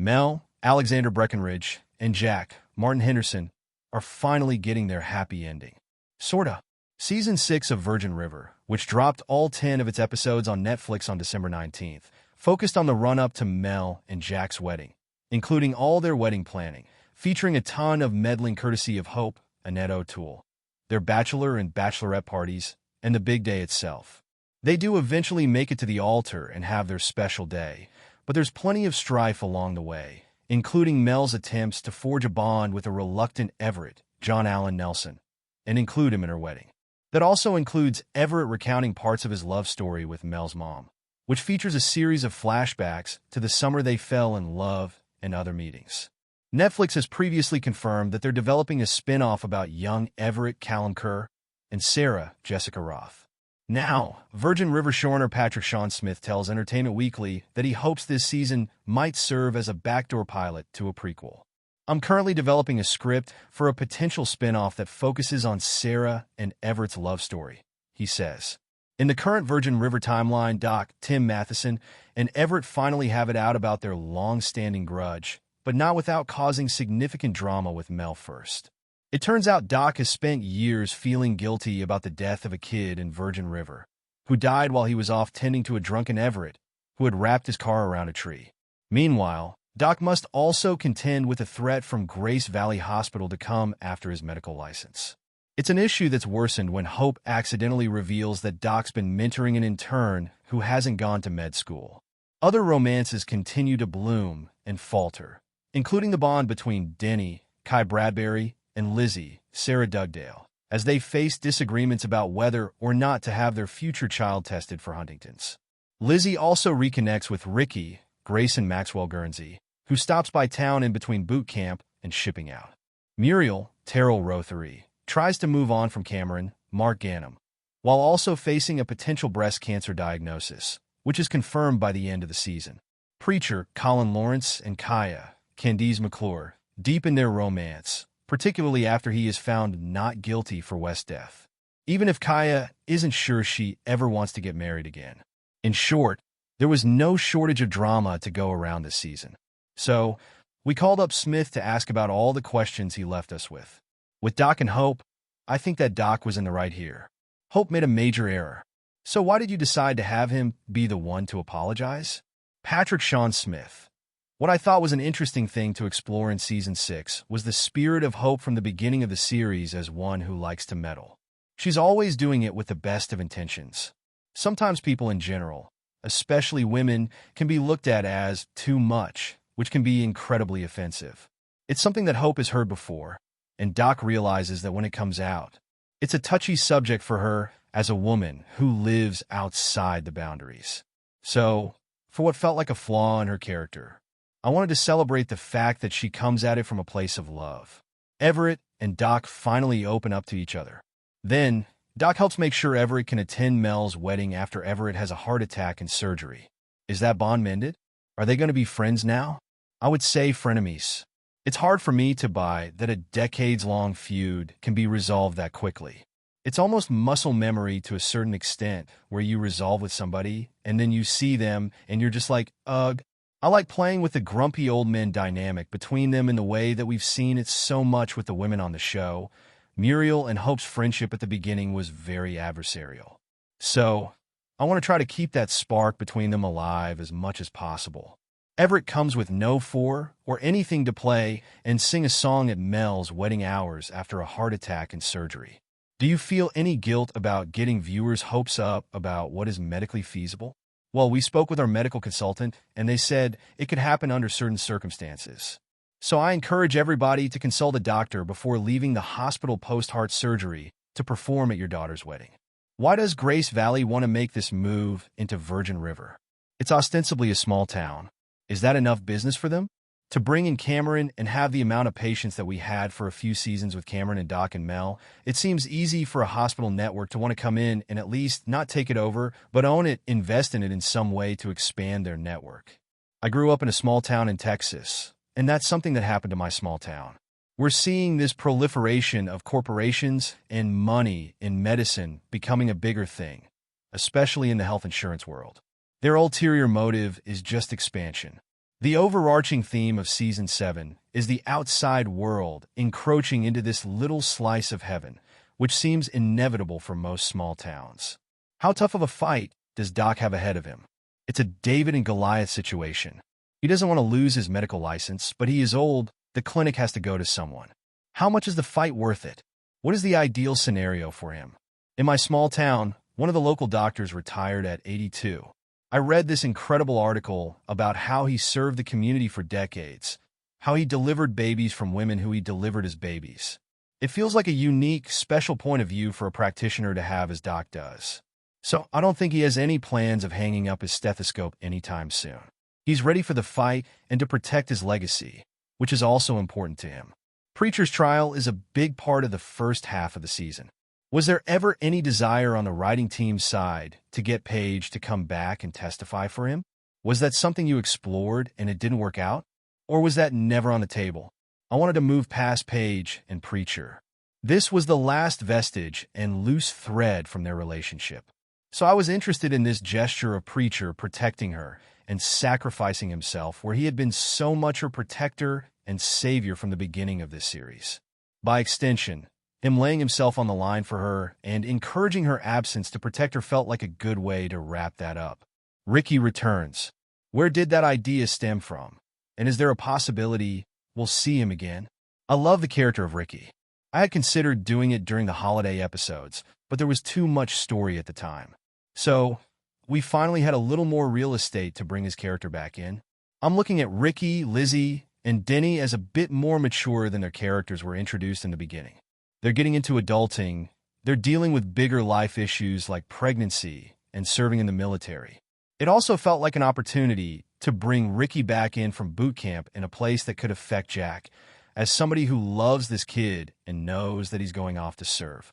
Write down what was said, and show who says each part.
Speaker 1: Mel, Alexander Breckenridge, and Jack, Martin Henderson, are finally getting their happy ending. Sorta. Season 6 of Virgin River, which dropped all 10 of its episodes on Netflix on December 19th, focused on the run-up to Mel and Jack's wedding, including all their wedding planning, featuring a ton of meddling courtesy of Hope, Annette O'Toole, their bachelor and bachelorette parties, and the big day itself. They do eventually make it to the altar and have their special day, but there's plenty of strife along the way, including Mel's attempts to forge a bond with a reluctant Everett, John Allen Nelson, and include him in her wedding. That also includes Everett recounting parts of his love story with Mel's mom, which features a series of flashbacks to the summer they fell in love and other meetings. Netflix has previously confirmed that they're developing a spin-off about young Everett Callum Kerr and Sarah Jessica Roth. Now, Virgin River showrunner Patrick Sean Smith tells Entertainment Weekly that he hopes this season might serve as a backdoor pilot to a prequel. I'm currently developing a script for a potential spin-off that focuses on Sarah and Everett's love story, he says. In the current Virgin River timeline, Doc, Tim Matheson, and Everett finally have it out about their long-standing grudge, but not without causing significant drama with Mel first. It turns out Doc has spent years feeling guilty about the death of a kid in Virgin River, who died while he was off tending to a drunken Everett, who had wrapped his car around a tree. Meanwhile, Doc must also contend with a threat from Grace Valley Hospital to come after his medical license. It's an issue that's worsened when Hope accidentally reveals that Doc's been mentoring an intern who hasn't gone to med school. Other romances continue to bloom and falter, including the bond between Denny, Kai Bradbury, and Lizzie, Sarah Dugdale, as they face disagreements about whether or not to have their future child tested for Huntington's. Lizzie also reconnects with Ricky, Grayson Maxwell Guernsey, who stops by town in between boot camp and shipping out. Muriel, Terrell Rothery, tries to move on from Cameron, Mark Gannam, while also facing a potential breast cancer diagnosis, which is confirmed by the end of the season. Preacher, Colin Lawrence, and Kaya, Candice McClure, deepen their romance, particularly after he is found not guilty for West's death, even if Kaya isn't sure she ever wants to get married again. In short, there was no shortage of drama to go around this season. So, we called up Smith to ask about all the questions he left us with. With Doc and Hope, I think that Doc was in the right here. Hope made a major error. So why did you decide to have him be the one to apologize? Patrick Sean Smith. What I thought was an interesting thing to explore in Season 6 was the spirit of Hope from the beginning of the series as one who likes to meddle. She's always doing it with the best of intentions. Sometimes people in general, especially women, can be looked at as too much, which can be incredibly offensive. It's something that Hope has heard before, and Doc realizes that when it comes out, it's a touchy subject for her as a woman who lives outside the boundaries. So, for what felt like a flaw in her character, I wanted to celebrate the fact that she comes at it from a place of love. Everett and Doc finally open up to each other. Then, Doc helps make sure Everett can attend Mel's wedding after Everett has a heart attack and surgery. Is that bond mended? Are they going to be friends now? I would say frenemies. It's hard for me to buy that a decades-long feud can be resolved that quickly. It's almost muscle memory to a certain extent, where you resolve with somebody, and then you see them, and you're just like, ugh. I like playing with the grumpy old men dynamic between them in the way that we've seen it so much with the women on the show. Muriel and Hope's friendship at the beginning was very adversarial. So, I want to try to keep that spark between them alive as much as possible. Everett comes with no four or anything to play and sing a song at Mel's wedding hours after a heart attack and surgery. Do you feel any guilt about getting viewers' hopes up about what is medically feasible? Well, we spoke with our medical consultant, and they said it could happen under certain circumstances. So I encourage everybody to consult a doctor before leaving the hospital post-heart surgery to perform at your daughter's wedding. Why does Grace Valley want to make this move into Virgin River? It's ostensibly a small town. Is that enough business for them? To bring in Cameron and have the amount of patience that we had for a few seasons with Cameron and Doc and Mel, it seems easy for a hospital network to want to come in and at least not take it over, but own it, invest in it in some way to expand their network. I grew up in a small town in Texas, and that's something that happened to my small town. We're seeing this proliferation of corporations and money in medicine becoming a bigger thing, especially in the health insurance world. Their ulterior motive is just expansion. The overarching theme of Season 7 is the outside world encroaching into this little slice of heaven, which seems inevitable for most small towns. How tough of a fight does Doc have ahead of him? It's a David and Goliath situation. He doesn't want to lose his medical license, but he is old. The clinic has to go to someone. How much is the fight worth it? What is the ideal scenario for him? In my small town, one of the local doctors retired at 82. I read this incredible article about how he served the community for decades, how he delivered babies from women who he delivered as babies. It feels like a unique, special point of view for a practitioner to have as Doc does. So I don't think he has any plans of hanging up his stethoscope anytime soon. He's ready for the fight and to protect his legacy, which is also important to him. Preacher's trial is a big part of the first half of the season. Was there ever any desire on the writing team's side to get Paige to come back and testify for him? Was that something you explored and it didn't work out? Or was that never on the table? I wanted to move past Paige and Preacher. This was the last vestige and loose thread from their relationship. So I was interested in this gesture of Preacher protecting her and sacrificing himself where he had been so much her protector and savior from the beginning of this series. By extension, him laying himself on the line for her and encouraging her absence to protect her felt like a good way to wrap that up. Ricky returns. Where did that idea stem from? And is there a possibility we'll see him again? I love the character of Ricky. I had considered doing it during the holiday episodes, but there was too much story at the time. So, we finally had a little more real estate to bring his character back in. I'm looking at Ricky, Lizzie, and Denny as a bit more mature than their characters were introduced in the beginning. They're getting into adulting. They're dealing with bigger life issues like pregnancy and serving in the military. It also felt like an opportunity to bring Ricky back in from boot camp in a place that could affect Jack, as somebody who loves this kid and knows that he's going off to serve.